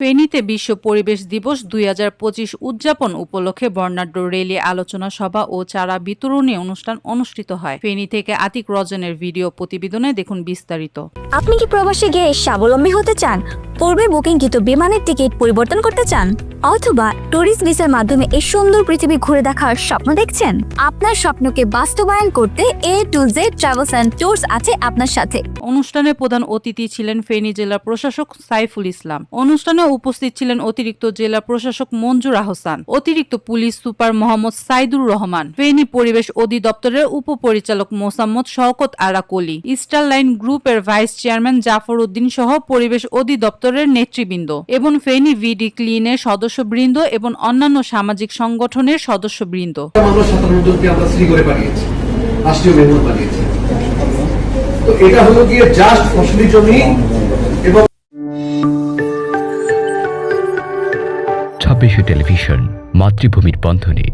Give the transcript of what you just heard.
ফেনীতে বিশ্ব পরিবেশ দিবস 2025 উদযাপন উপলক্ষে বর্ণাঢ্য র্যালি, আলোচনা সভা ও চারা বিতরণী অনুষ্ঠান অনুষ্ঠিত হয়। ফেনী থেকে আতিক রজনের ভিডিও প্রতিবেদনে দেখুন বিস্তারিত। আপনি কি প্রবাসে গিয়ে স্বাবলম্বী হতে চান? পূর্বে বুকিংকৃত বিমানের টিকিট পরিবর্তন করতে চান, অথবা ট্যুরিস্ট ভিসার মাধ্যমে এই সুন্দর পৃথিবী ঘুরে দেখার স্বপ্ন দেখছেন? আপনার স্বপ্নকে বাস্তবায়ন করতে A to Z travels and tours আছে আপনার সাথে। অনুষ্ঠানে প্রধান অতিথি ছিলেন ফেনী জেলা প্রশাসক সাইফুল ইসলাম। অনুষ্ঠানে উপস্থিত ছিলেন অতিরিক্ত জেলা প্রশাসক মঞ্জুর আহসান, অতিরিক্ত পুলিশ সুপার মোহাম্মদ সাইদুর রহমান, ফেনী পরিবেশ অধিদপ্তরের উপপরিচালক মোসাম্মদ শওকত আরা কলি, স্টার লাইন গ্রুপের ভাইস চেয়ারম্যান জাফর উদ্দিন সহ পরিবেশ অধিদপ্তরের নেতৃবৃন্দ এবং ফেনী ভিডি ক্লিনের সদস্যবৃন্দ এবং অন্যান্য সামাজিক সংগঠনের সদস্যবৃন্দ। তো এটা হলো গিয়ে জাস্ট ফসলি জমি এবং 26 টেলিভিশন মাতৃভূমির বন্ধনে।